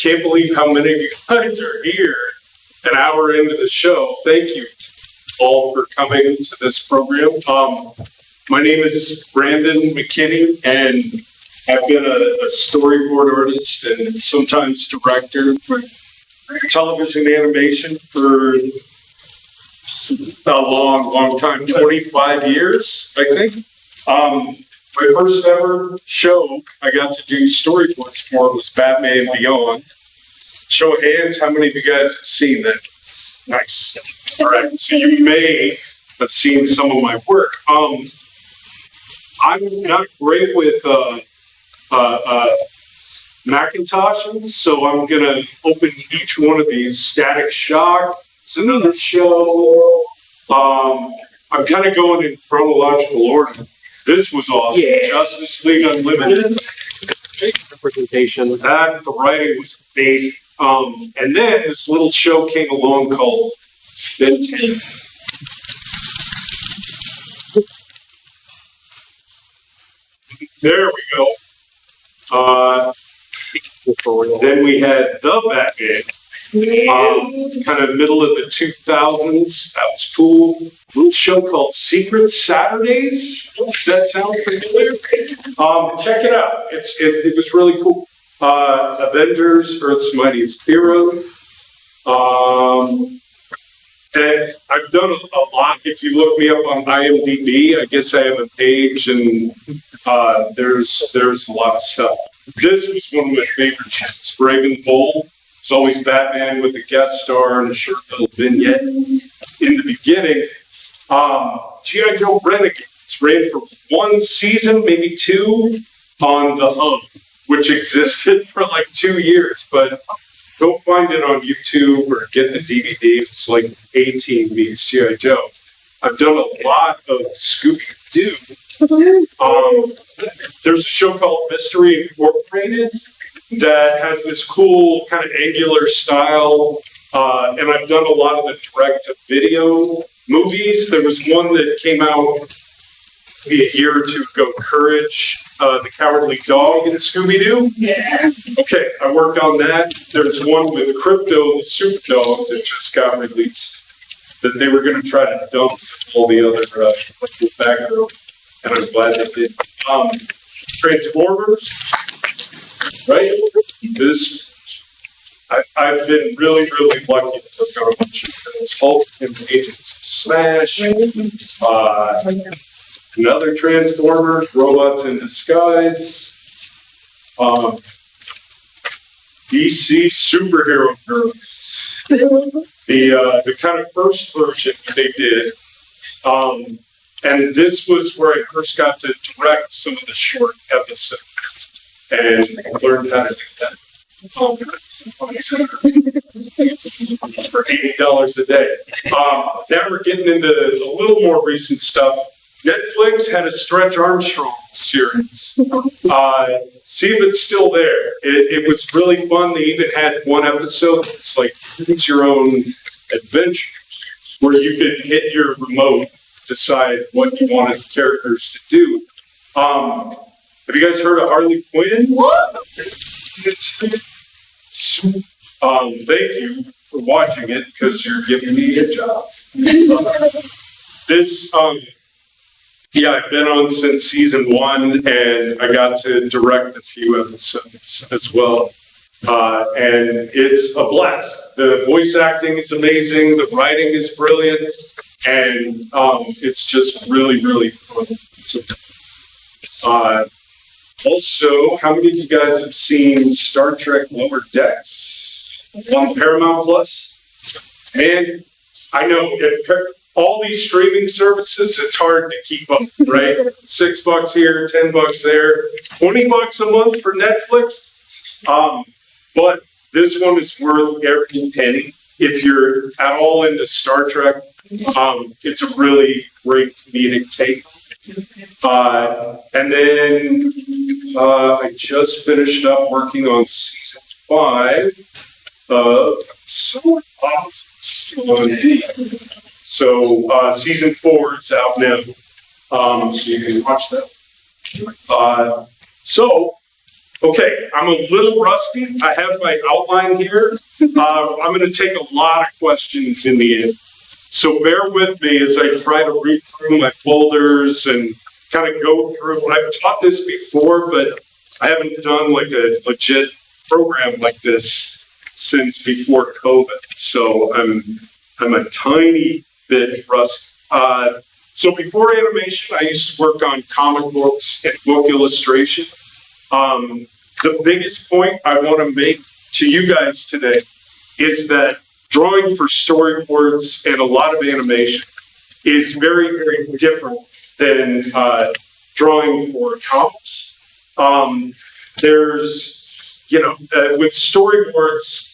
can't believe how many of you guys are here an hour into the show. Thank you all for coming to this program. My name is Brandon McKinney, and I've been a storyboard artist and sometimes director for television animation for a long time, 25 years, I think. My first ever show I got to do storyboards for was Batman Beyond. Show of hands, how many of you guys have seen that? Nice. All right, so you may have seen some of my work. I'm not great with Macintoshes, so I'm gonna open each one of these. Static Shock, it's another show. I'm kind of going in chronological order. This was awesome. Yeah. Justice League Unlimited. Representation. That, the writing was amazing. And then this little show came along called Ben 10. There we go. Then we had the Batman. Kind of middle of the 2000s. That was cool. A little show called Secret Saturdays. Does that sound familiar? Check it out. It was really cool. Avengers, Earth's Mightiest Heroes. And I've done a lot. If you look me up on IMDb, I guess I have a page, and there's a lot of stuff. This was one of my favorites. Brave and Bold. It's always Batman with a guest star and a short little vignette in the beginning. G.I. Joe Renegades ran for one season, maybe two, on the Hub, which existed for like 2 years. But go find it on YouTube or get the DVD. It's like A-Team meets G.I. Joe. I've done a lot of Scooby-Doo. There's a show called Mystery Incorporated that has this cool kind of angular style, and I've done a lot of the direct-to-video movies. There was one that came out maybe a year or two ago, Courage, the Cowardly Dog in Scooby-Doo. Yeah. Okay, I worked on that. There's one with Crypto, the super dog, that just got released that they were going to try to dump all the other background, and I'm glad they did. Transformers. Right? I've been really lucky to work on a bunch of shows. Hulk and Agents of Smash, another Transformers, Robots in Disguise, DC Superhero Girls, the kind of first version they did. And this was where I first got to direct some of the short episodes. And learned how to do that for $80 a day. Now we're getting into a little more recent stuff. Netflix had a Stretch Armstrong series. See if it's still there. It was really fun. They even had one episode. It's like choose your own adventure, where you could hit your remote, decide what you wanted the characters to do. Have you guys heard of Harley Quinn? What? Thank you for watching it, because you're giving me a job. I've been on since season 1, and I got to direct a few episodes as well. And it's a blast. The voice acting is amazing. The writing is brilliant. And it's just really fun. Also, how many of you guys have seen Star Trek Lower Decks on Paramount Plus? And I know all these streaming services, it's hard to keep up, right? $6 here, $10 there, $20 a month for Netflix. But this one is worth every penny. If you're at all into Star Trek, it's a really great comedic take. And then I just finished up working on season 5 of Storyboards. So season 4 is out now, so you can watch that. So Okay, I'm a little rusty. I have my outline here. I'm going to take a lot of questions in the end. So bear with me as I try to read through my folders and kind of go through. I've taught this before, but I haven't done like a legit program like this since before COVID. So I'm a tiny bit rusty. So before animation, I used to work on comic books and book illustration. The biggest point I want to make to you guys today is that drawing for storyboards and a lot of animation is very, very different than drawing for comics. With storyboards,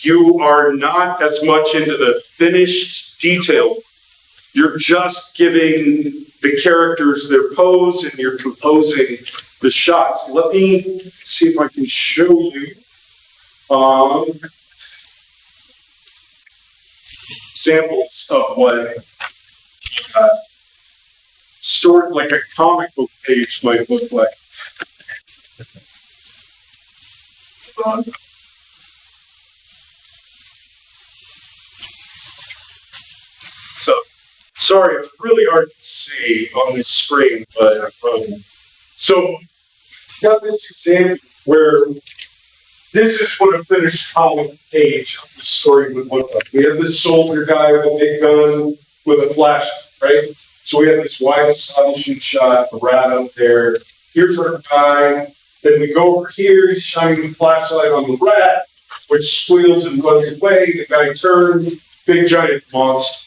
you are not as much into the finished detail. You're just giving the characters their pose and you're composing the shots. Let me see if I can show you examples of what story, like a comic book page might look like. So, sorry, it's really hard to see on this screen, but so got this example where this is what a finished comic page of the story would look like. We have this soldier guy with a big gun with a flashlight, right? So we have this wide establishing shot, the rat up there. Here's our guy. Then we go over here, he's shining the flashlight on the rat, which squeals and runs away. The guy turns, big giant monster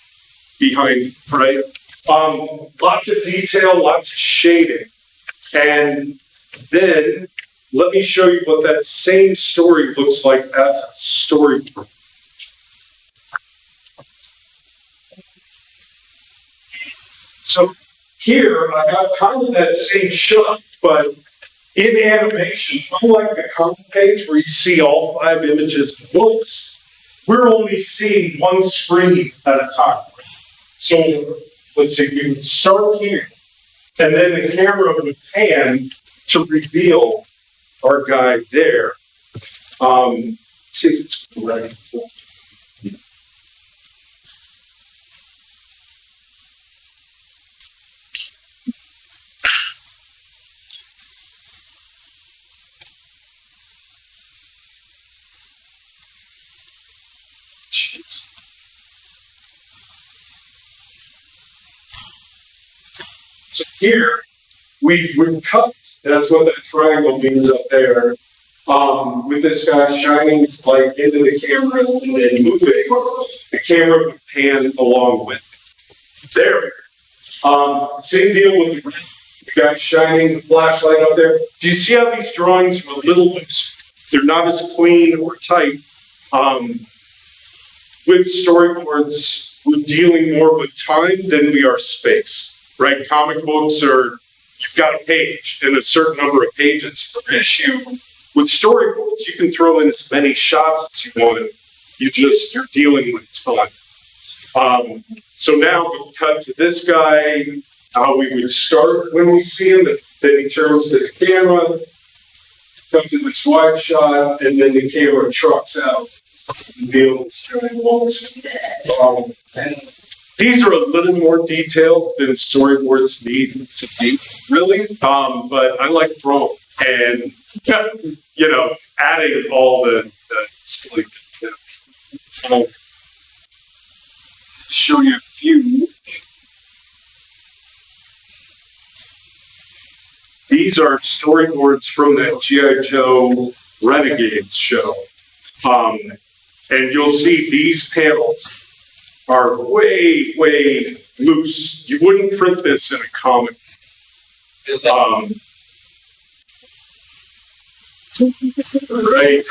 behind, right? Lots of detail, lots of shading. And then let me show you what that same story looks like as a storyboard. So here I have kind of that same shot, but in animation, unlike the comic page where you see all 5 images at once, we're only seeing one screen at a time. So let's see, you would start here, and then the camera would pan to reveal our guy there. Let's see if it's correct. Jeez. So here, we would cut, that's what that triangle means up there, with this guy shining his light into the camera and then moving, the camera would pan along with it. There we go. Same deal with the guy shining the flashlight up there. Do you see how these drawings are a little loose? They're not as clean or tight. With storyboards, we're dealing more with time than we are space, right? Comic books are, you've got a page and a certain number of pages per issue. With storyboards, you can throw in as many shots as you want. You're dealing with time. So now we cut to this guy, how we would start when we see him, then he turns to the camera, comes to this wide shot, and then the camera trucks out. These are a little more detailed than storyboards need to be, really. But I like drawing and, adding all the silly details. Show you a few. These are storyboards from that G.I. Joe Renegades show. And you'll see these panels are way, way loose. You wouldn't print this in a comic. Right?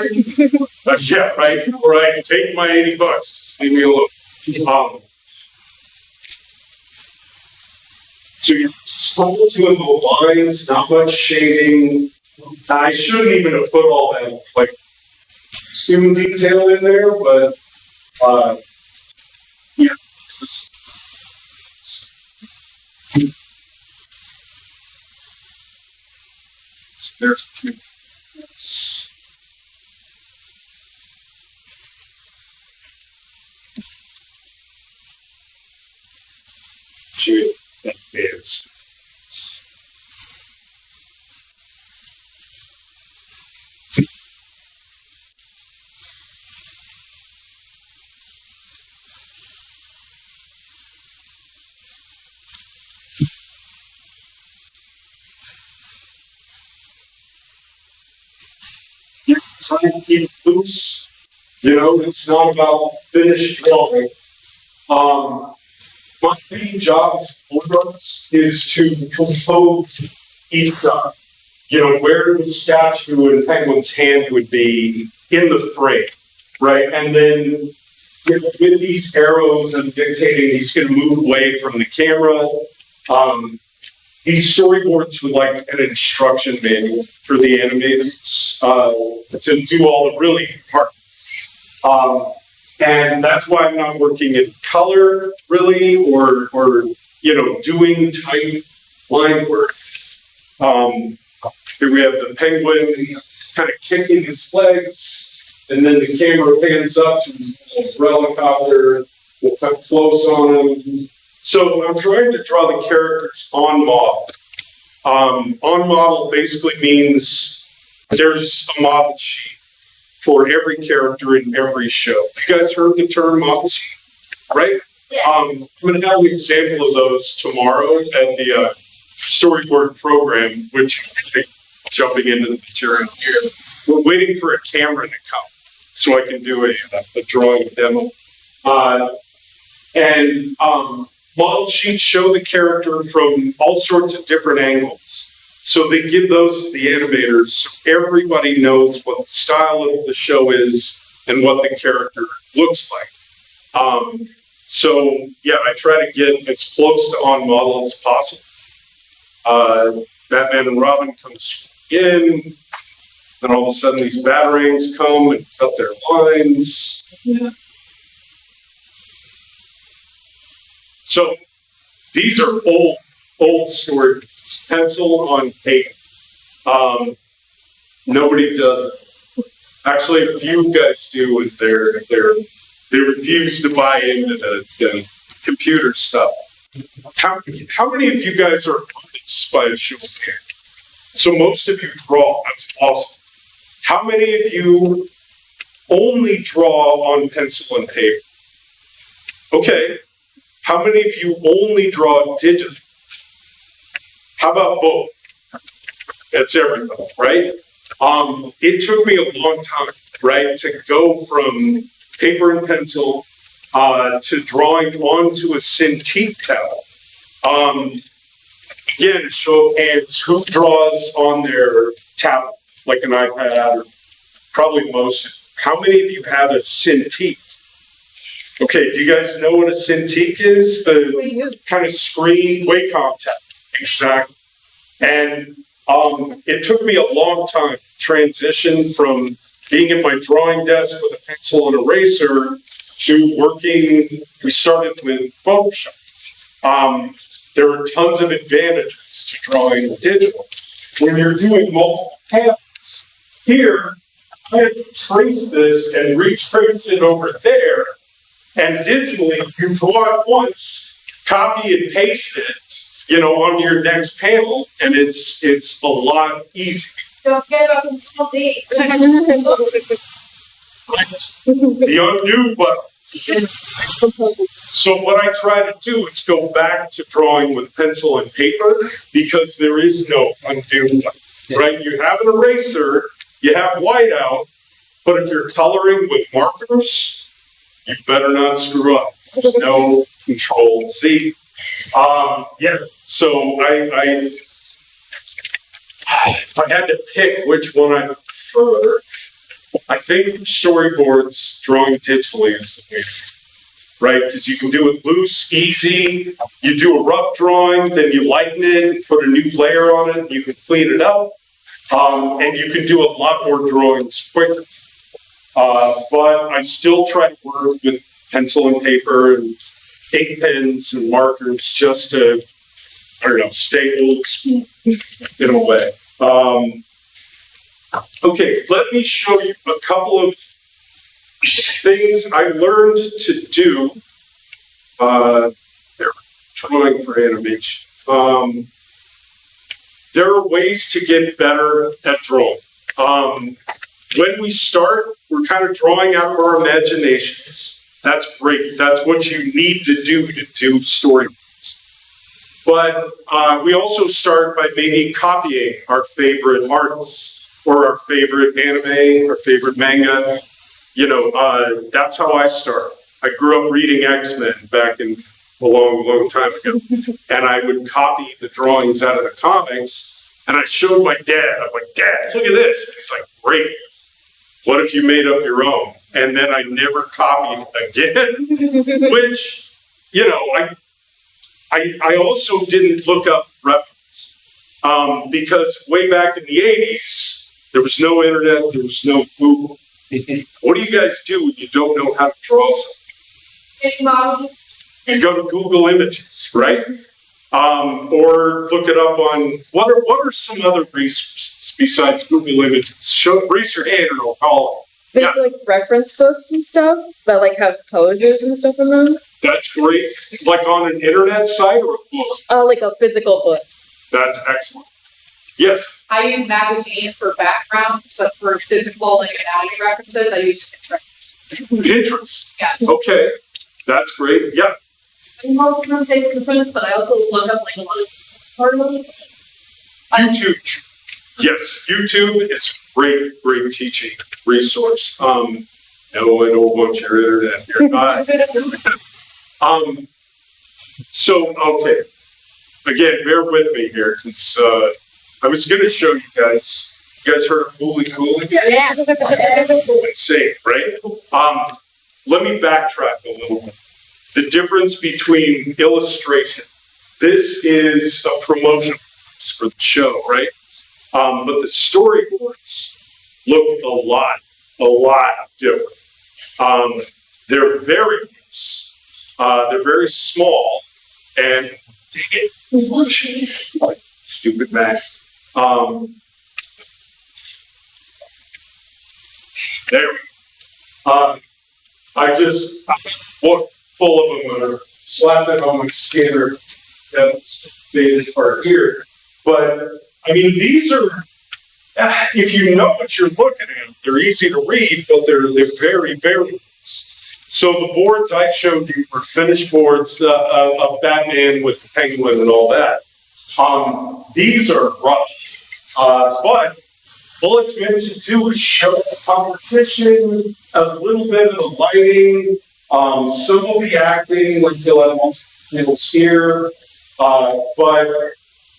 Yeah, right. Take my $80. Just leave me alone. So you're just doing the lines, not much shading. I shouldn't even have put all that, costume detail in there, but just so there's a few. Shoot, that is. You're trying to keep it loose. You know, it's not about finished drawing. My main job as a artist is to compose each shot. You know, where the statue and penguin's hand would be in the frame, right? And then with these arrows, I'm dictating he's going to move away from the camera. These storyboards were like an instruction manual for the animators to do all the really hard. And that's why I'm not working in color really, or you know, doing tight line work. Here we have the penguin kind of kicking his legs, and then the camera pans up to his little helicopter. We'll come close on him. So I'm trying to draw the characters on model. On model basically means there's a model sheet for every character in every show. You guys heard the term model sheet, right? Yeah. I'm going to have an example of those tomorrow at the Storyboard program, which is jumping into the material here. We're waiting for a camera to come so I can do a drawing demo. Model sheets show the character from all sorts of different angles. So they give those to the animators so everybody knows what the style of the show is and what the character looks like. So yeah, I try to get as close to on model as possible. Batman and Robin comes in, then all of a sudden these batarangs come and cut their lines. Yeah. So these are old stories. Pencil on paper. Nobody does it. Actually, a few guys do, and they refuse to buy into the computer stuff. How many of you guys are artists by a show of hands? So most of you draw. That's awesome. How many of you only draw on pencil and paper? Okay. How many of you only draw digitally? How about both? That's everybody, right? It took me a long time, right, to go from paper and pencil to drawing onto a Cintiq tablet. Again, a show of hands, who draws on their tablet, like an iPad, or probably most. How many of you have a Cintiq? Okay, do you guys know what a Cintiq is? The kind of screen Wacom tablet. Exactly. And it took me a long time to transition from being at my drawing desk with a pencil and eraser to working. We started with Photoshop. There are tons of advantages to drawing digital. When you're doing multiple panels, here, I have to trace this and retrace it over there. And digitally, you draw it once, copy and paste it, you know, on your next panel, and it's a lot easier. Don't get a Control D. The undo button. So what I try to do is go back to drawing with pencil and paper because there is no undo button, right? You have an eraser, you have whiteout, but if you're coloring with markers, you better not screw up. There's no Control Z. So if I had to pick which one I prefer, I think for storyboards, drawing digitally is the way, right? Because you can do it loose, easy. You do a rough drawing, then you lighten it, put a new layer on it, and you can clean it up. And you can do a lot more drawings quicker. But I still try to work with pencil and paper and ink pens and markers just to, I don't know, stay old school in a way. Okay, let me show you a couple of things I learned to do. There, drawing for animation. There are ways to get better at drawing. When we start, we're kind of drawing out of our imaginations. That's great. That's what you need to do storyboards. But we also start by maybe copying our favorite artists or our favorite anime, our favorite manga. That's how I started. I grew up reading X-Men back in a long, long time ago. And I would copy the drawings out of the comics. And I showed my dad. I'm like, Dad, look at this. And he's like, great. What if you made up your own? And then I never copied again, which, I also didn't look up reference because way back in the 80s, there was no internet, there was no Google. What do you guys do when you don't know how to draw something? You go to Google Images, right? Or look it up on, what are some other resources besides Google Images? Raise your hand and I'll call them. There's like reference books and stuff that like have poses and stuff in them. That's great. Like on an internet site or a book? Like a physical book. That's excellent. Yes? I use magazines for backgrounds, but for physical like anatomy references, I use Pinterest. Pinterest? Yeah. Okay. That's great. Yeah. I'm also going to say Pinterest, but I also look up like a lot of articles. YouTube. Yes, YouTube is a great, great teaching resource. No, I don't want your internet here. Okay. Again, bear with me here, because I was going to show you guys. You guys heard of Fooly Cooley? Yeah. Insane, right? Let me backtrack a little bit. The difference between illustration. This is a promotion for the show, right? But the storyboards look a lot different. They're very loose. They're very small, and dang it, stupid Max. There we go. I just book full of them, slapped it on my scanner. That's faded part here. But I mean, these are, if you know what you're looking at, they're easy to read, but they're very, very loose. So the boards I showed you were finished boards of Batman with the Penguin and all that. These are rough, but all it's meant to do is show the composition, a little bit of the lighting, some of the acting, like you'll have multiple here, but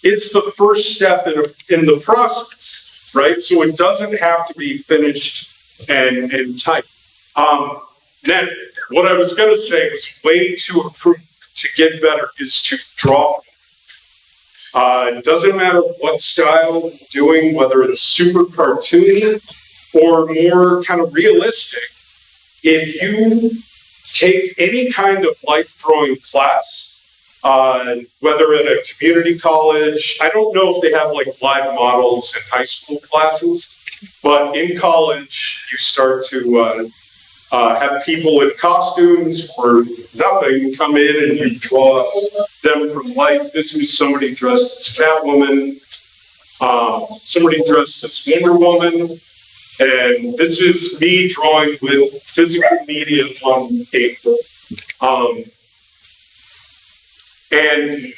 it's the first step in the process, right? So it doesn't have to be finished and tight. Then what I was going to say was way to improve, to get better, is to draw. It doesn't matter what style you're doing, whether it's super cartoony or more kind of realistic. If you take any kind of life drawing class, whether at a community college, I don't know if they have like live models in high school classes, but in college you start to have people in costumes or nothing come in and you draw them from life. This was somebody dressed as Catwoman, somebody dressed as Wonder Woman, and this is me drawing with physical media on paper. And,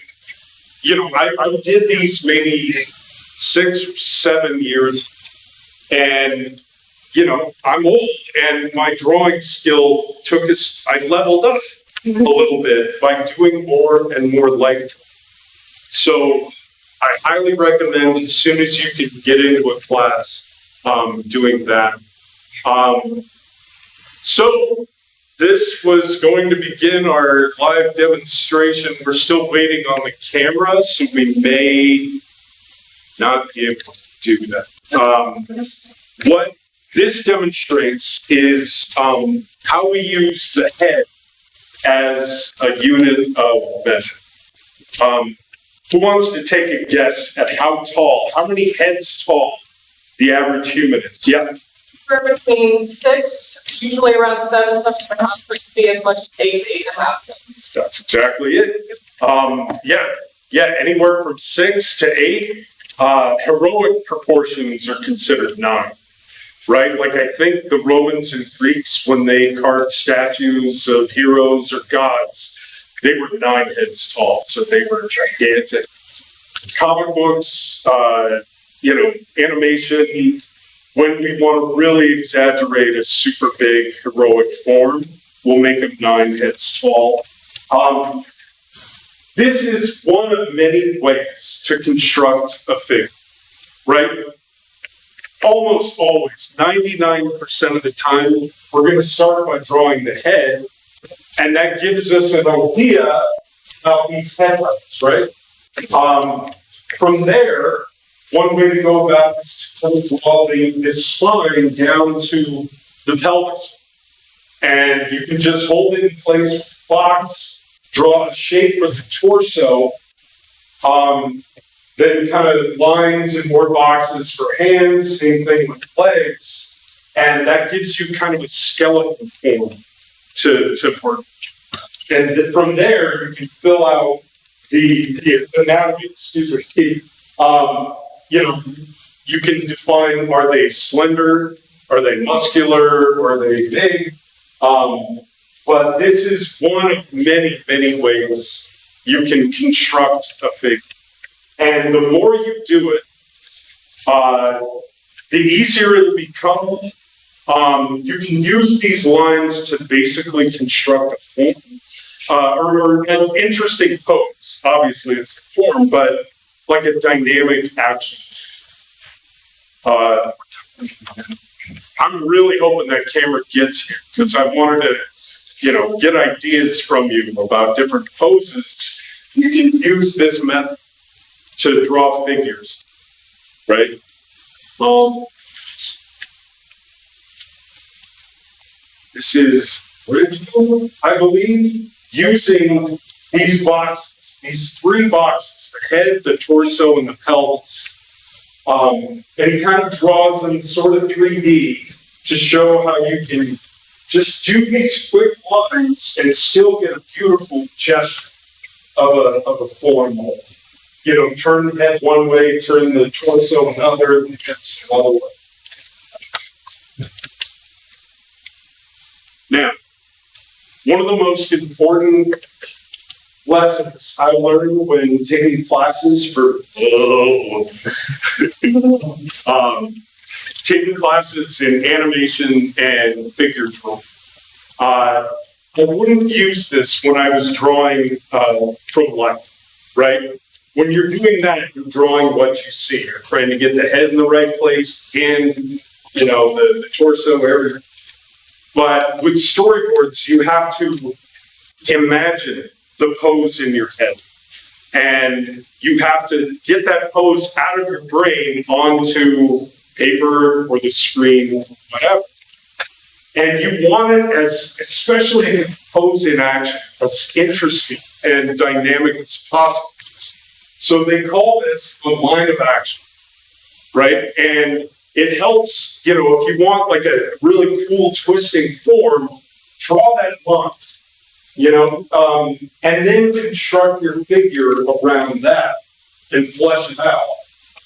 I did these maybe 6 or 7 years, and, I'm old, and my drawing skill I leveled up a little bit by doing more and more life drawing. So I highly recommend, as soon as you can get into a class, doing that. So this was going to begin our live demonstration. We're still waiting on the camera, so we may not be able to do that. What this demonstrates is how we use the head as a unit of measure. Who wants to take a guess at how many heads tall the average human is. Yeah. Somewhere between 6, usually around 7, 7.5, but could be as much as 8 to 8.5 tons. That's exactly it. Anywhere from 6 to 8. Heroic proportions are considered 9, right? Like I think the Romans and Greeks, when they carved statues of heroes or gods, they were 9 heads tall, so they were gigantic. Comic books, animation, when we want to really exaggerate a super big heroic form, we'll make them 9 heads tall. This is one of many ways to construct a figure, right? Almost always, 99% of the time, we're going to start by drawing the head, and that gives us an idea about these headlights, right? From there, one way to go about is to draw this spine down to the pelvis. And you can just hold it in place with a box, draw a shape for the torso, then kind of lines and more boxes for hands, same thing with legs, and that gives you kind of a skeleton form to work. And from there, you can fill out the anatomy, you can define, are they slender, are they muscular, are they big? But this is one of many, many ways you can construct a figure. And the more you do it, the easier it'll become. You can use these lines to basically construct a form, or an interesting pose. Obviously, it's the form, but like a dynamic action. I'm really hoping that camera gets here because I wanted to, get ideas from you about different poses. You can use this method to draw figures, right? This is original, I believe, using these boxes, these 3 boxes, the head, the torso, and the pelvis. And he kind of draws them sort of 3D to show how you can just do these quick lines and still get a beautiful gesture of a form. Turn the head one way, turn the torso another, and the hips another way. Now, one of the most important lessons I learned when taking classes in animation and figure drawing. I wouldn't use this when I was drawing from life, right? When you're doing that, you're drawing what you see. You're trying to get the head in the right place, and the torso, everything. But with storyboards, you have to imagine the pose in your head. And you have to get that pose out of your brain onto paper or the screen, whatever. And you want it especially if it's pose in action, as interesting and dynamic as possible. So they call this the line of action, right? And it helps, if you want like a really cool twisting form, draw that line, and then construct your figure around that and flesh it out.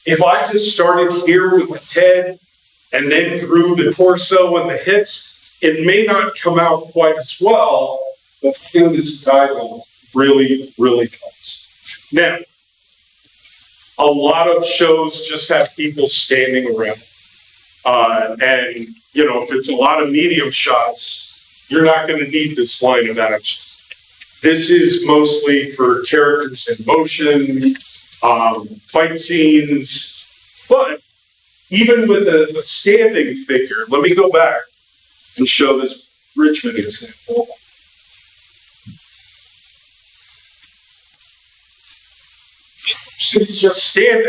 If I just started here with the head and then drew the torso and the hips, it may not come out quite as well, but this guideline really, really helps. Now, a lot of shows just have people standing around. And, if it's a lot of medium shots, you're not going to need this line of action. This is mostly for characters in motion, fight scenes, but even with a standing figure, let me go back and show this Richmond example. She's just standing,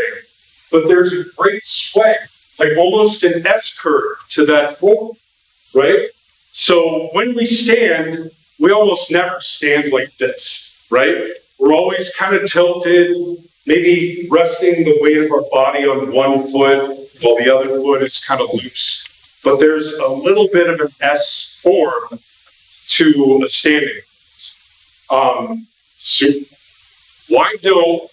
but there's a great sway, like almost an S curve to that form, right? So when we stand, we almost never stand like this, right? We're always kind of tilted, maybe resting the weight of our body on one foot, while the other foot is kind of loose. But there's a little bit of an S form to a standing. So why don't,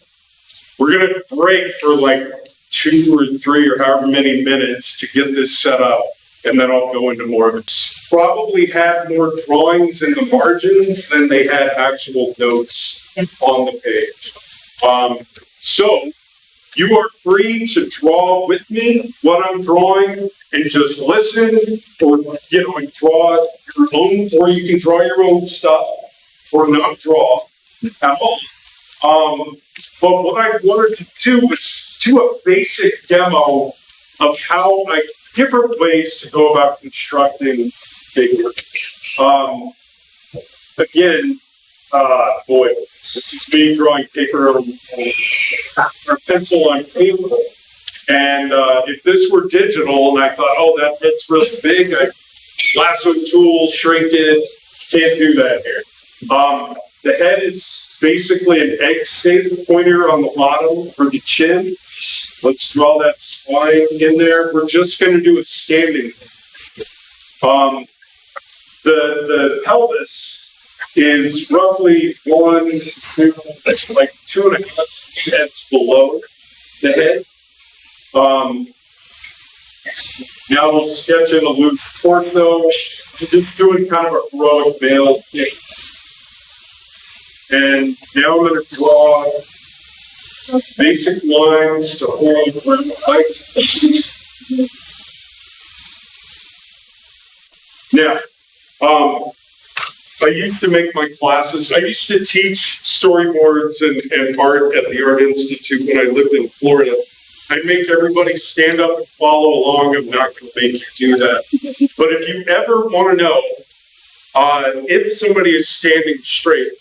we're gonna break for like 2 or 3 or however many minutes to get this set up, and then I'll go into more of it. Probably had more drawings in the margins than they had actual notes on the page. So you are free to draw with me what I'm drawing and just listen, or and draw your own, or you can draw your own stuff or not draw at all. But what I wanted to do was do a basic demo of how different ways to go about constructing figure. Again, boy, this is me drawing paper or pencil on paper. And if this were digital and I thought, oh, that head's really big, I lasso tool, shrink it, can't do that here. The head is basically an egg-shaped pointer on the bottom for the chin. Let's draw that spine in there. We're just going to do a standing. The pelvis is roughly 1, 2, like 2.5 heads below the head. Now we'll sketch in a loose torso. I'm just doing kind of a heroic male thing. And now I'm going to draw basic lines to hold height. Now, I used to make my classes. I used to teach storyboards and art at the Art Institute when I lived in Florida. I'd make everybody stand up and follow along. I'm not going to make you do that. But if you ever want to know if somebody is standing straight,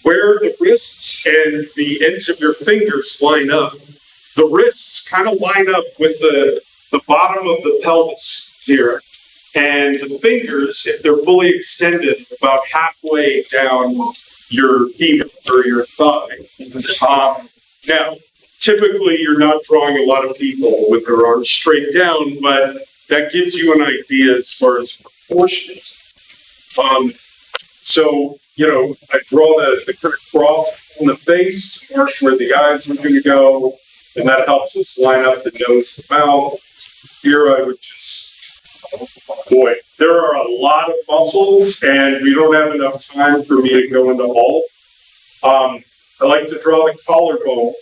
where the wrists and the ends of your fingers line up, the wrists kind of line up with the bottom of the pelvis here. And the fingers, if they're fully extended, about halfway down your femur or your thigh. Now, typically you're not drawing a lot of people with their arms straight down, but that gives you an idea as far as proportions. So, I draw the kind of cross in the face where the eyes are going to go, and that helps us line up the nose and mouth. Here I would just, boy, there are a lot of muscles, and we don't have enough time for me to go into all. I like to draw the collarbone,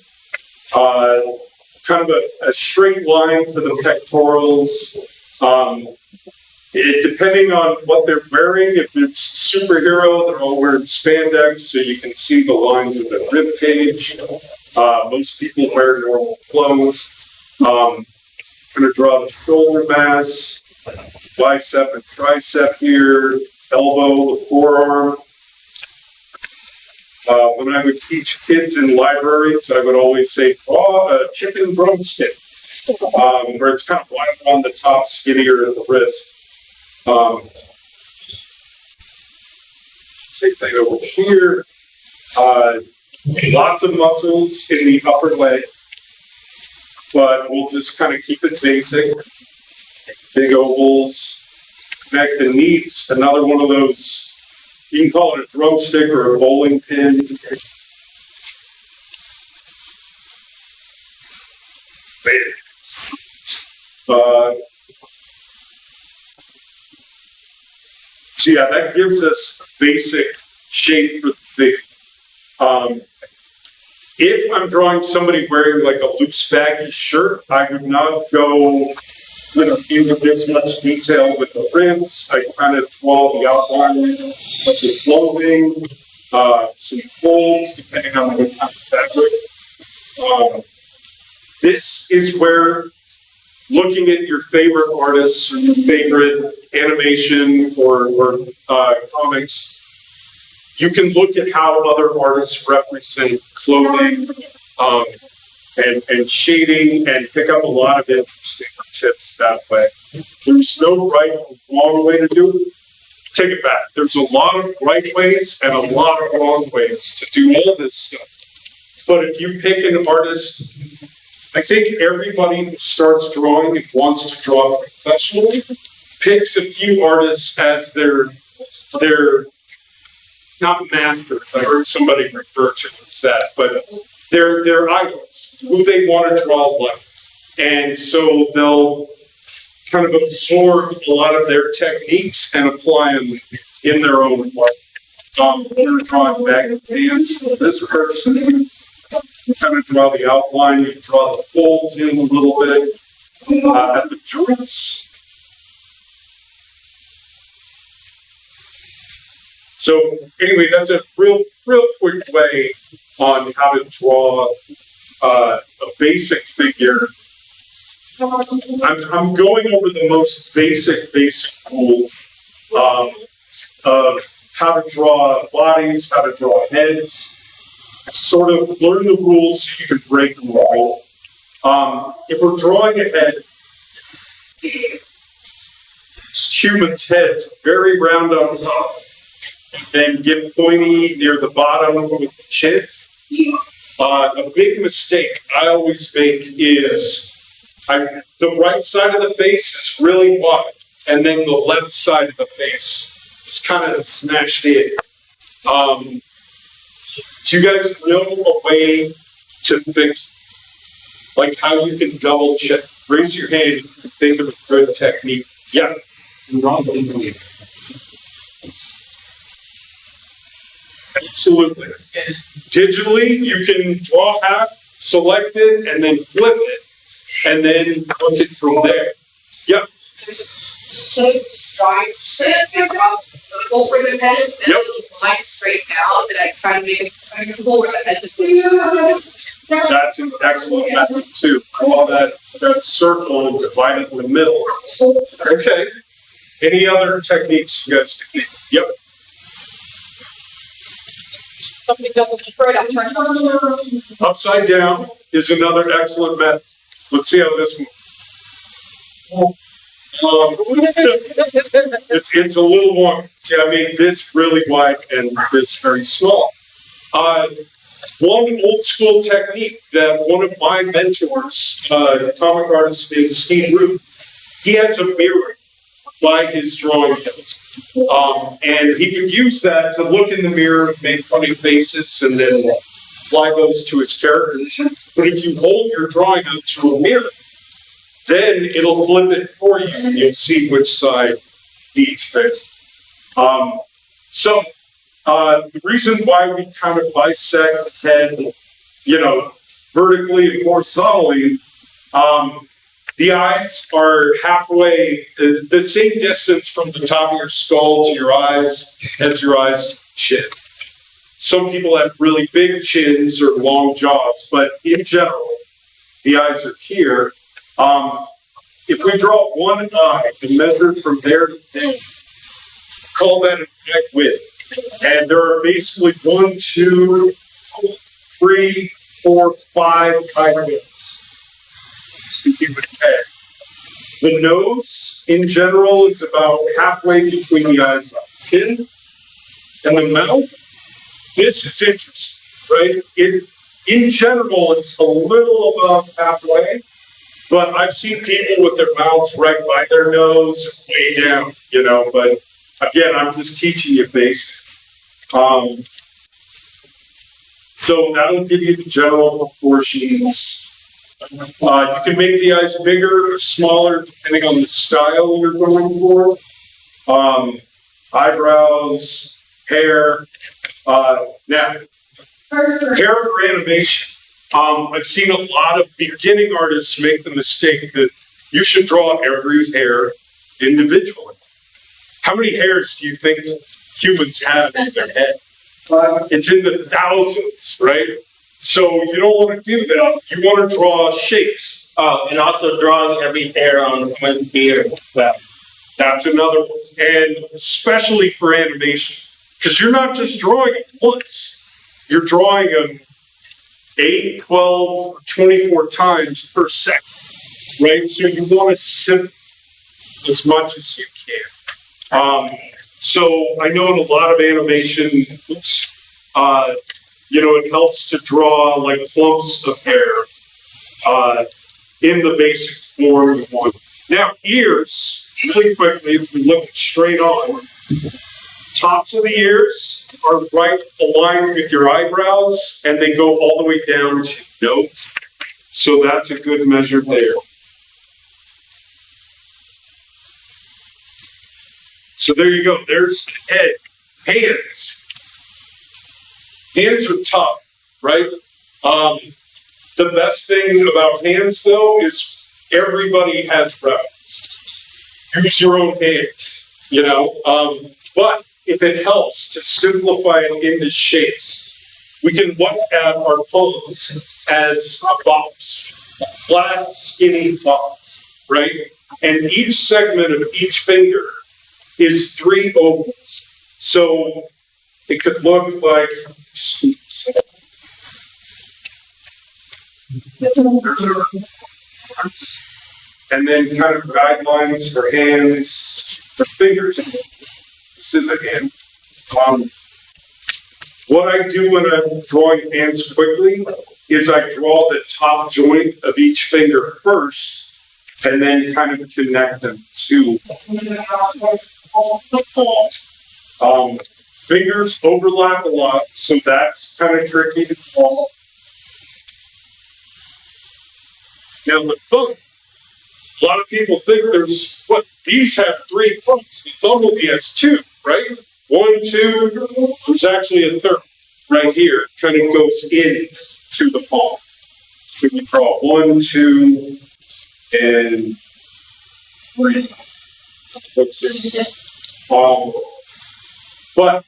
kind of a straight line for the pectorals. Depending on what they're wearing, if it's superhero, they're all wearing spandex, so you can see the lines of the rib cage. Most people wear normal clothes. I'm going to draw the shoulder mass, bicep and tricep here, elbow, the forearm. When I would teach kids in libraries, I would always say, draw a chicken drumstick, where it's kind of wide on the top, skinnier at the wrist. Same thing over here. Lots of muscles in the upper leg, but we'll just kind of keep it basic. Big ovals, connect the knees. Another one of those, you can call it a drumstick or a bowling pin. So yeah, that gives us a basic shape for the figure. If I'm drawing somebody wearing like a loose baggy shirt, I would not go into this much detail with the ribs. I kind of draw the outline of the clothing, some folds depending on what kind of fabric. This is where looking at your favorite artists or your favorite animation or comics, you can look at how other artists represent clothing and shading and pick up a lot of interesting tips that way. There's no right or wrong way to do it. Take it back. There's a lot of right ways and a lot of wrong ways to do all this stuff. But if you pick an artist I think everybody who starts drawing and wants to draw professionally picks a few artists as their not masters. I heard somebody refer to it as that, but they're idols, who they want to draw like. And so they'll kind of absorb a lot of their techniques and apply them in their own work. You're drawing back and dance with this person. You kind of draw the outline, you draw the folds in a little bit at the joints. So anyway, that's a real quick way on how to draw a basic figure. I'm going over the most basic rules of how to draw bodies, how to draw heads, sort of learn the rules so you can break them all. If we're drawing a head, humans' heads very round on top, then get pointy near the bottom with the chin. A big mistake I always make is the right side of the face is really wide, and then the left side of the face is kind of smashed in. Do you guys know a way to fix, like how you can double check? Raise your hand if you can think of a good technique. Yeah. Absolutely. Digitally, you can draw half, select it, and then flip it, and then look it from there. Yep. So just drawing circle for the head, and Yep. line straight down, and I try to make it symmetrical where the head is. That's an excellent method too. Draw that circle and divide it in the middle. Okay. Any other techniques you guys can think of? Yep. Somebody does it straight up, turn. Upside down is another excellent method. Let's see how this one. It's a little long. See, I made this really wide and this very small. One old school technique that one of my mentors, comic artist named Steve Root, he has a mirror by his drawing desk. And he could use that to look in the mirror, make funny faces, and then apply those to his characters. But if you hold your drawing up to a mirror, then it'll flip it for you, and you'll see which side needs fixed. The reason why we kind of bisect the head, vertically and horizontally, the eyes are halfway, the same distance from the top of your skull to your eyes as your eyes to your chin. Some people have really big chins or long jaws, but in general, the eyes are here. If we draw one eye and measure from there to there, call that an eye width. And there are basically 1, 2, 3, 4, 5 eye widths. It's the human head. The nose, in general, is about halfway between the eyes and the chin. And the mouth, this is interesting, right? In general, it's a little above halfway, but I've seen people with their mouths right by their nose, way down, but again, I'm just teaching you basics. So that'll give you the general proportions. You can make the eyes bigger or smaller depending on the style you're going for. Eyebrows, hair. Now, hair for animation. I've seen a lot of beginning artists make the mistake that you should draw every hair individually. How many hairs do you think humans have in their head? It's in the thousands, right? So you don't want to do that. You want to draw shapes. Oh, and also drawing every hair on someone's beard as well. That's another one. And especially for animation, because you're not just drawing it once. You're drawing them 8, 12, 24 times per second, right? So you want to simplify as much as you can. So I know in a lot of animation, it helps to draw like clumps of hair. in the basic form you want. Now, ears, really quickly, if we look straight on, tops of the ears are right aligned with your eyebrows, and they go all the way down to nose. So that's a good measure there. So there you go. There's the head. Hands. Hands are tough, right? The best thing about hands, though, is everybody has reference. Use your own hand, you know? But if it helps to simplify it into shapes, we can look at our palms as a box, a flat, skinny box, right? And each segment of each finger is 3 ovals. So it could look like, and then kind of guidelines for hands, for fingers. This is a hand. What I do when I'm drawing hands quickly is I draw the top joint of each finger first, and then kind of connect them to. Fingers overlap a lot, so that's kind of tricky to draw. Now the thumb, a lot of people think these have 3 points. The thumb only has 2, right? 1, 2, there's actually a third right here. It kind of goes in to the palm. So we draw 1, 2, and 3. But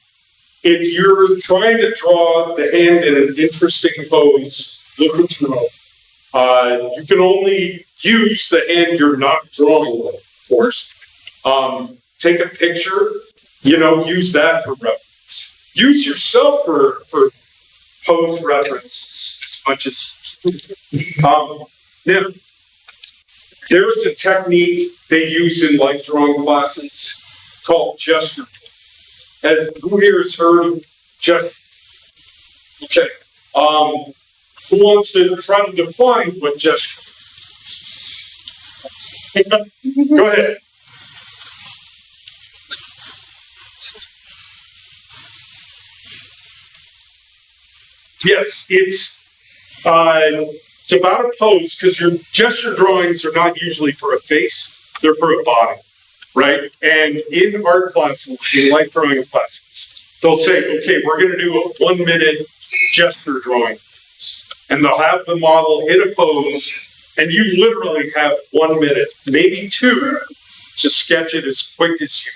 if you're trying to draw the hand in an interesting pose, look at your own. You can only use the hand you're not drawing with, of course. Take a picture, use that for reference. Use yourself for pose references as much as. Now, there is a technique they use in life drawing classes called gesture. Who here has heard of gesture? Okay. Who wants to try to define what gesture is? Go ahead. Yes, it's about a pose, because your gesture drawings are not usually for a face, they're for a body, right? And in art classes, in life drawing classes, they'll say, okay, we're going to do a 1-minute gesture drawing. And they'll have the model hit a pose, and you literally have 1 minute, maybe 2, to sketch it as quick as you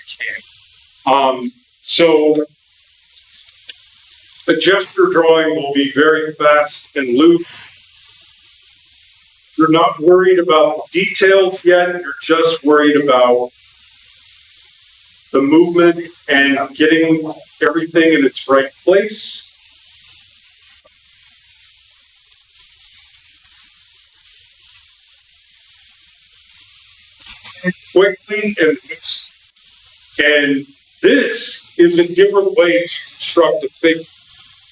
can. So a gesture drawing will be very fast and loose. You're not worried about the details yet, you're just worried about the movement and getting everything in its right place. Quickly and loose. And this is a different way to construct a figure,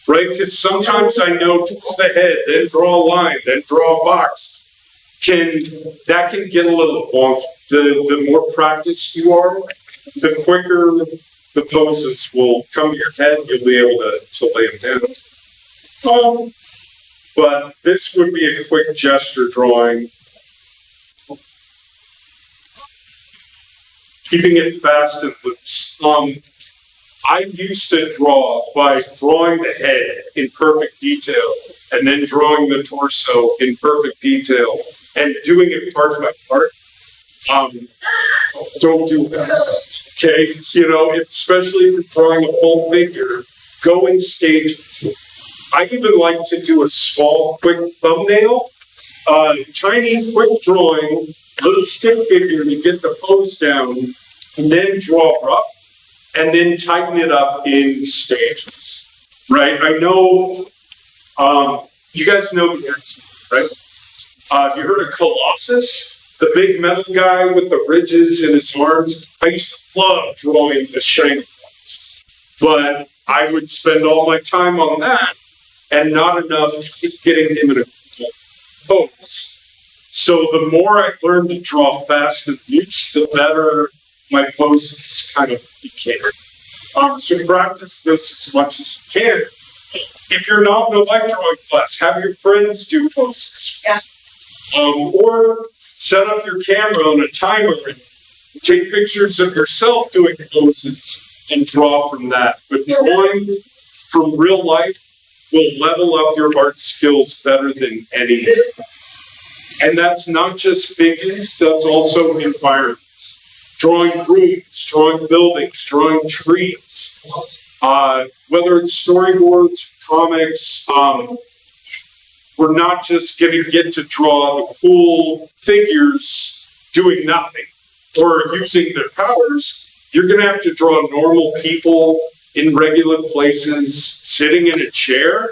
right? Because sometimes I know draw the head, then draw a line, then draw a box. That can get a little wonky. The more practiced you are, the quicker the poses will come to your head. You'll be able to lay them down. But this would be a quick gesture drawing. Keeping it fast and loose. I used to draw by drawing the head in perfect detail and then drawing the torso in perfect detail and doing it part by part. Don't do that, okay? Especially if you're drawing a full figure, go in stages. I even like to do a small, quick thumbnail, tiny, quick drawing, little stick figure to get the pose down, and then draw rough, and then tighten it up in stages, right? I know, you guys know the X-Men, right? Have you heard of Colossus? The big metal guy with the ridges in his arms? I used to love drawing the shiny ones, but I would spend all my time on that, and not enough getting him in a cool pose. So the more I learned to draw fast and loose, the better my poses kind of became. So practice this as much as you can. If you're not in a life drawing class, have your friends do poses. Yeah. Or set up your camera on a timer and take pictures of yourself doing poses and draw from that. But drawing from real life will level up your art skills better than anything. And that's not just figures, that's also environments. Drawing rooms, drawing buildings, drawing trees. Whether it's storyboards, comics, we're not just going to get to draw the cool figures doing nothing or using their powers. You're going to have to draw normal people in regular places, sitting in a chair.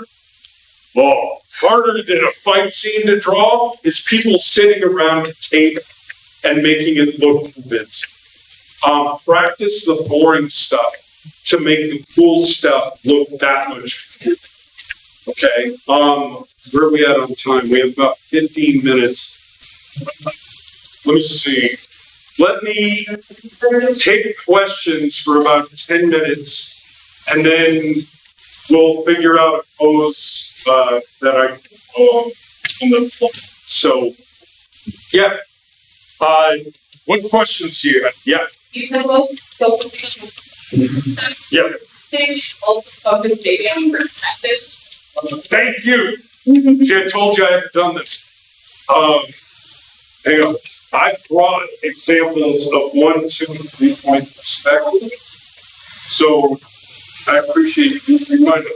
Oh, harder than a fight scene to draw is people sitting around a table and making it look convincing. Practice the boring stuff to make the cool stuff look that much cooler. Okay, where are we at on time? We have about 15 minutes. Let me see. Let me take questions for about 10 minutes, and then we'll figure out a pose that I can draw on the floor. So, yeah. What questions do you have? Yeah. You can both focus Yeah. stage, also focus stadium perspective. Thank you. See, I told you I hadn't done this. Hang on. I brought examples of 1, 2, and 3 point perspective. So I appreciate you reminding me.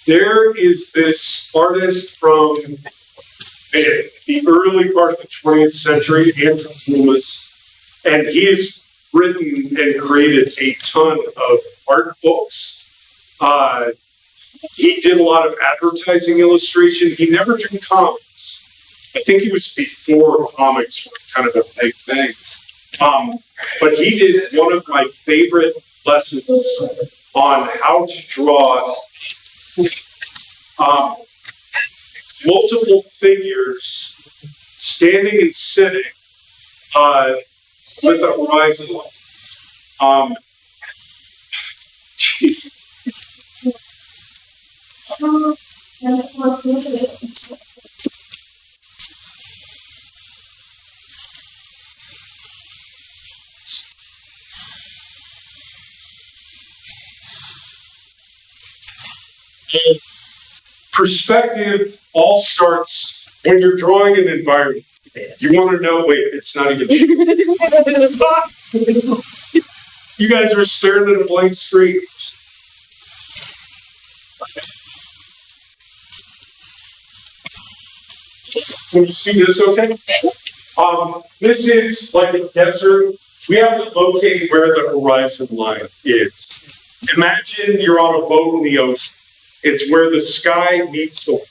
There is this artist from the early part of the 20th century, Andrew Loomis, and he has written and created a ton of art books. He did a lot of advertising illustration. He never drew comics. I think it was before comics were kind of a big thing. But he did one of my favorite lessons on how to draw multiple figures standing and sitting with the horizon line. Jesus. And perspective all starts when you're drawing an environment. You want to know, wait, it's not even true. You guys are staring at a blank screen. Can you see this okay? This is like a desert. We have to locate where the horizon line is. Imagine you're on a boat in the ocean. It's where the sky meets the water,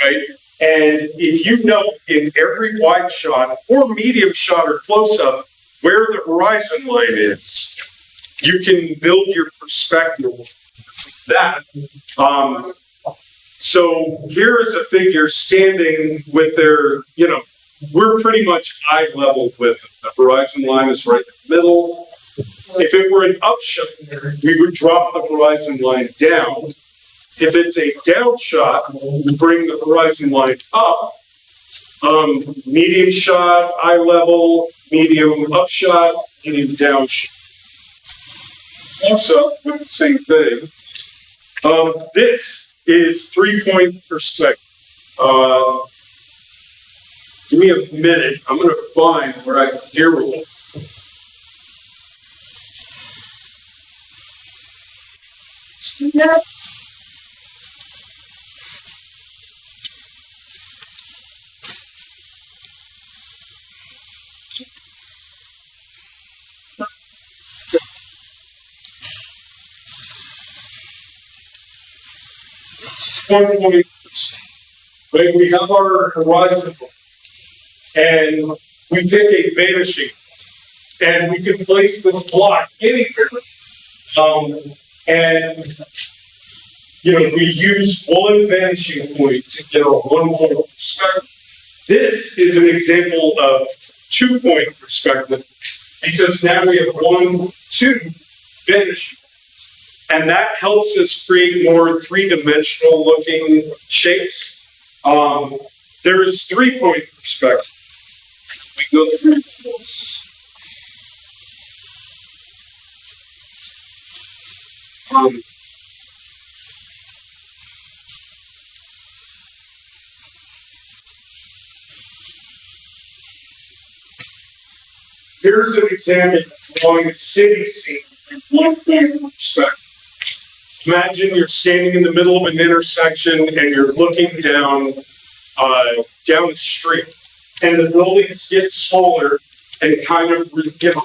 right? And if you know in every wide shot or medium shot or close-up where the horizon line is, you can build your perspective from that. So here is a figure standing with their, we're pretty much eye level with it. The horizon line is right in the middle. If it were an up shot, we would drop the horizon line down. If it's a down shot, we bring the horizon line up. Medium shot, eye level, medium up shot, medium down shot. Close up with the same thing. This is 3-point perspective. Give me a minute. I'm going to find where I can hear it. 1 point perspective. Right? We have our horizon and we pick a vanishing and we can place this block anywhere. And we use one vanishing point to get our 1 point perspective. This is an example of 2 point perspective because now we have 1, 2 vanishing points. And that helps us create more three-dimensional looking shapes. There is 3 point perspective. We go through this. Here's an example of drawing a city scene from 1 point perspective. Imagine you're standing in the middle of an intersection and you're looking down the street, and the buildings get smaller and kind of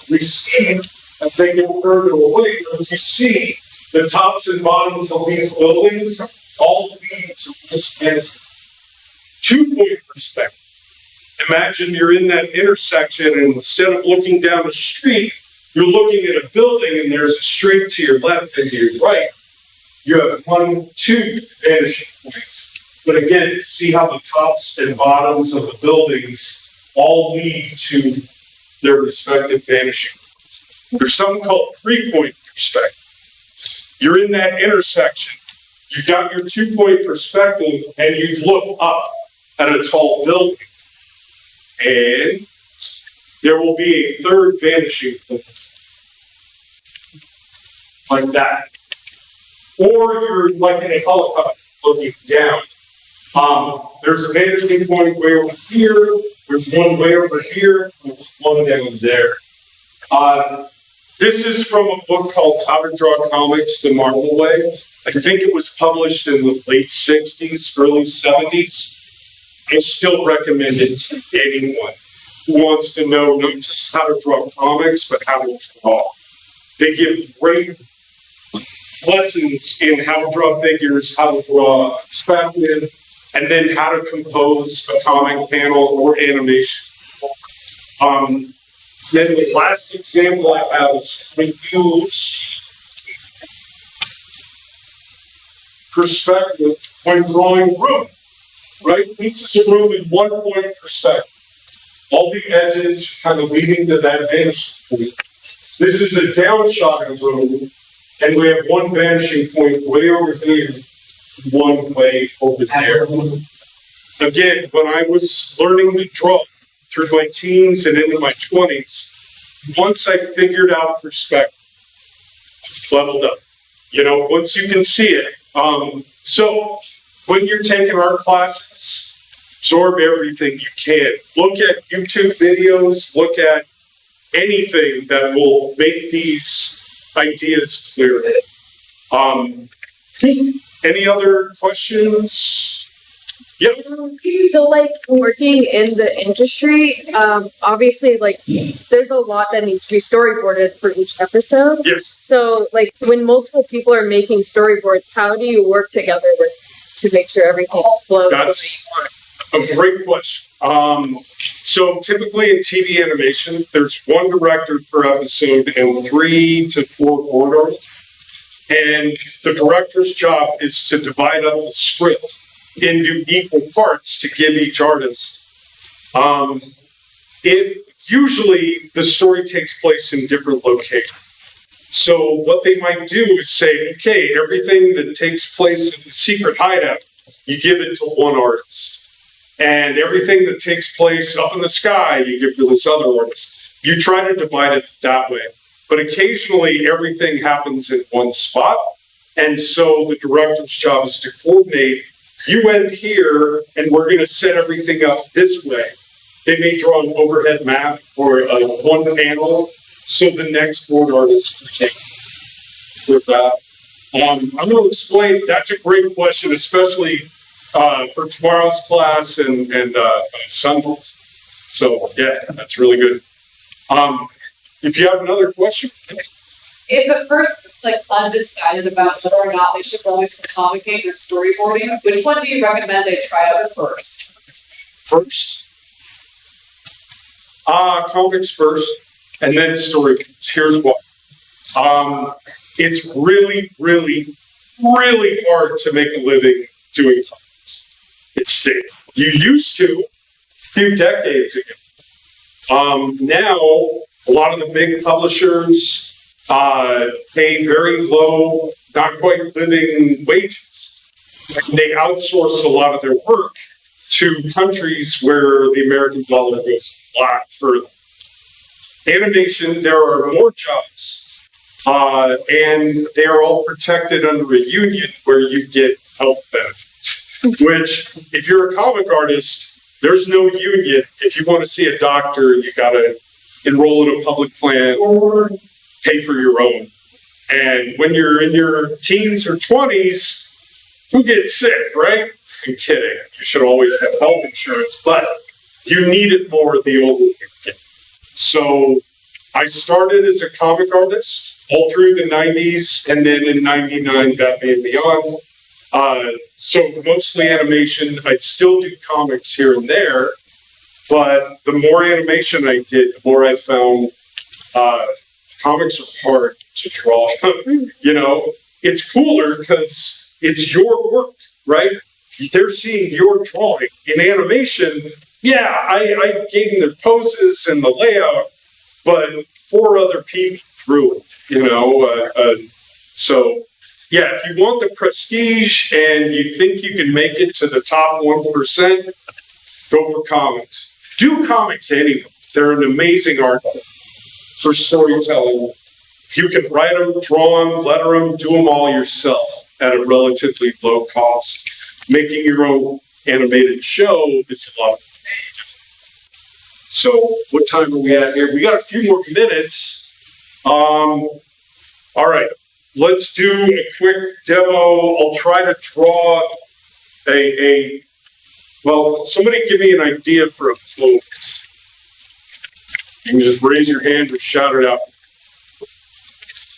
recede as they get further away. But you see the tops and bottoms of these buildings all lead to this vanishing. 2 point perspective. Imagine you're in that intersection and instead of looking down the street, you're looking at a building and there's a street to your left and to your right. You have 1, 2 vanishing points. But again, see how the tops and bottoms of the buildings all lead to their respective vanishing points. There's something called 3 point perspective. You're in that intersection. You've got your 2 point perspective and you look up at a tall building. And there will be a third vanishing point. Like that. Or you're like in a helicopter looking down. There's a vanishing point way over here, there's one way over here, there's one down there. This is from a book called How to Draw Comics the Marvel Way. I think it was published in the late 60s, early 70s. I still recommend it to anyone who wants to know not just how to draw comics, but how to draw. They give great lessons in how to draw figures, how to draw perspective, and then how to compose a comic panel or animation. Then the last example I have is how to use perspective when drawing room. Right? This is a room in 1 point perspective. All the edges kind of leading to that vanishing point. This is a down shot of the room, and we have 1 vanishing point way over here, 1 way over there. Again, when I was learning to draw through my teens and into my 20s, once I figured out perspective, leveled up. Once you can see it. So when you're taking art classes, absorb everything you can. Look at YouTube videos, look at anything that will make these ideas clear. Any other questions? Yep. So working in the industry, obviously there's a lot that needs to be storyboarded for each episode. Yes. So when multiple people are making storyboards, how do you work together to make sure everything flows? That's a great question. So typically in TV animation, there's 1 director per episode and 3 to 4 board artists. And the director's job is to divide up the script into equal parts to give each artist. If usually the story takes place in different locations. So what they might do is say, okay, everything that takes place in the secret hideout, you give it to 1 artist. And everything that takes place up in the sky, you give to this other artist. You try to divide it that way. But occasionally everything happens in 1 spot. And so the director's job is to coordinate, you end here, and we're going to set everything up this way. They may draw an overhead map or 1 panel, so the next board artist can take it with that. I'm going to explain, that's a great question, especially for tomorrow's class and Sundays. So yeah, that's really good. If you have another question. If at first it's like undecided about whether or not they should go into comic or storyboarding, which one do you recommend they try out first? First, comics first, and then storyboards. Here's why. It's really, really, really hard to make a living doing comics. It's safe. You used to a few decades ago. Now, a lot of the big publishers pay very low, not quite living wages. And they outsource a lot of their work to countries where the American dollar goes a lot further. Animation, there are more jobs, and they are all protected under a union where you get health benefits, which, if you're a comic artist, there's no union. If you want to see a doctor, you got to enroll in a public plan or pay for your own. And when you're in your teens or 20s, who gets sick, right? I'm kidding. You should always have health insurance, but you need it more the older you get. So I started as a comic artist all through the 90s, and then in 99, Batman and Beyond. So mostly animation. I'd still do comics here and there, but the more animation I did, the more I found comics are hard to draw. You know, it's cooler because it's your work, right? They're seeing your drawing. In animation, yeah, I gave them their poses and the layout, but 4 other people drew it, you know? So, yeah, if you want the prestige and you think you can make it to the top 1%, go for comics. Do comics anyway. They're an amazing art form for storytelling. You can write them, draw them, letter them, do them all yourself at a relatively low cost. Making your own animated show is a lot of fun. So, what time are we at here? We got a few more minutes. All right, let's do a quick demo. I'll try to draw well, somebody give me an idea for a pose. You can just raise your hand or shout it out.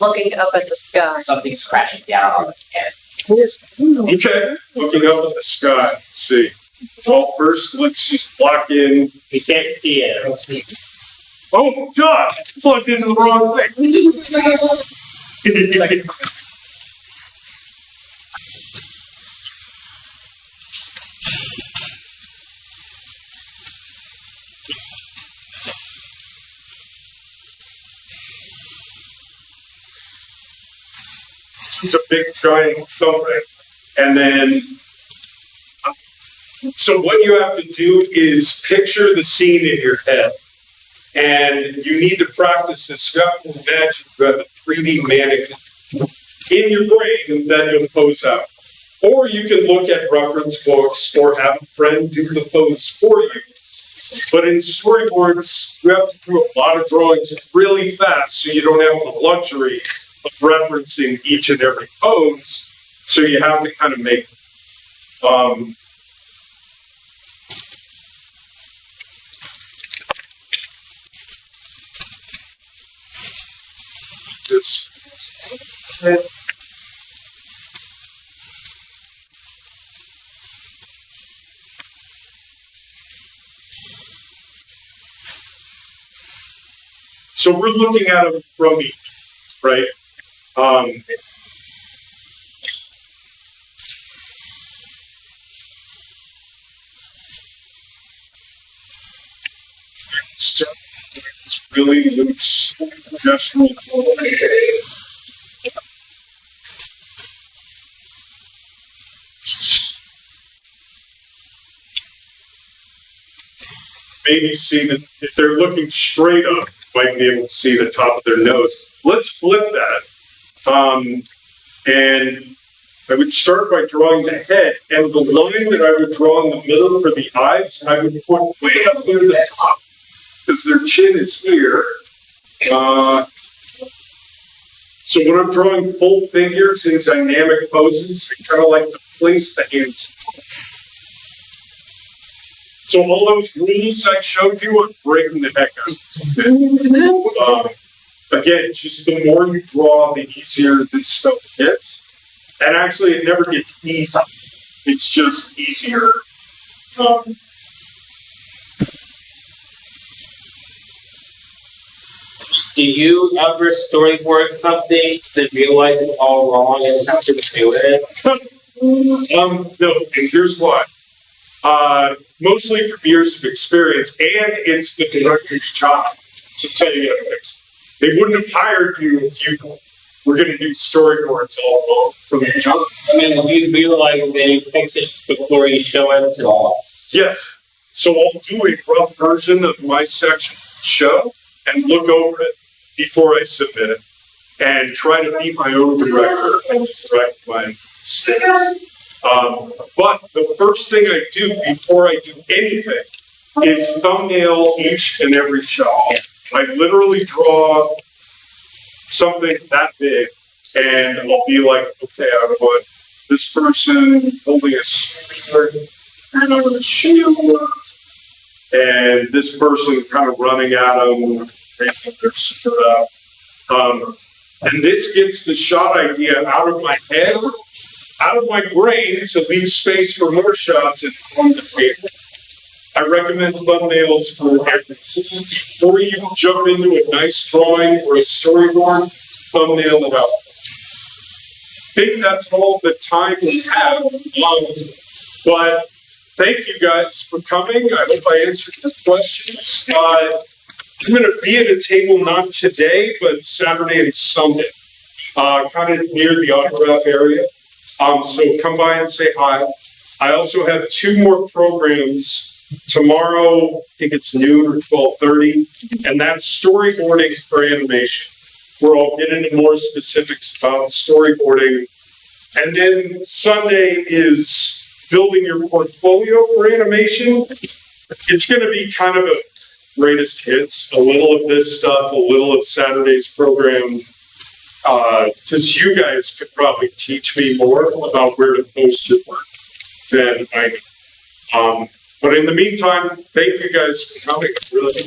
Looking up at the sky. Something's crashing down on the head. Okay, looking up at the sky. Let's see. Well, first, let's just block in. You can't see it. Oh, duh! It's plugged into the wrong thing. This is a big giant something. And then, so what you have to do is picture the scene in your head. And you need to practice this. You have to imagine you have a 3D mannequin in your brain that you'll pose out. Or you can look at reference books or have a friend do the pose for you. But in storyboards, you have to do a lot of drawings really fast so you don't have the luxury of referencing each and every pose. So you have to kind of make this. So we're looking at them from each, right? Start with this really loose gestural tool. Maybe see that if they're looking straight up, you might be able to see the top of their nose. Let's flip that. And I would start by drawing the head, and the line that I would draw in the middle for the eyes, I would put way up near the top, because their chin is here. So when I'm drawing full figures in dynamic poses, I kind of like to place the hands. So all those rules I showed you, I'm breaking the heck out of. again, just the more you draw, the easier this stuff gets. And actually, it never gets easy. It's just easier. Do you ever storyboard something that realize it's all wrong and have to do it? No, and here's why. Mostly from years of experience, and it's the director's job to tell you how to fix it. They wouldn't have hired you if you were going to do storyboards all along from the jump. I mean, you realize when you fix it before you show it to all. Yes. So I'll do a rough version of my section show and look over it before I submit it, and try to be my own director and correct my mistakes. But the first thing I do before I do anything is thumbnail each and every shot. I literally draw something that big, and I'll be like, okay, I want this person holding a sword and a shield, and this person kind of running at them, raising their sword up. And this gets the shot idea out of my head, out of my brain, to leave space for more shots and on the paper. I recommend thumbnails for everything. Before you jump into a nice drawing or a storyboard, thumbnail it out. I think that's all the time we have. But thank you guys for coming. I hope I answered your questions. I'm going to be at a table not today, but Saturday and Sunday, kind of near the autograph area. So come by and say hi. I also have 2 more programs tomorrow. I think it's noon or 12:30, and that's storyboarding for animation, where I'll get into more specifics about storyboarding. And then Sunday is building your portfolio for animation. It's going to be kind of a greatest hits, a little of this stuff, a little of Saturday's program, because you guys could probably teach me more about where to post your work than I do. But in the meantime, thank you guys for coming. Really.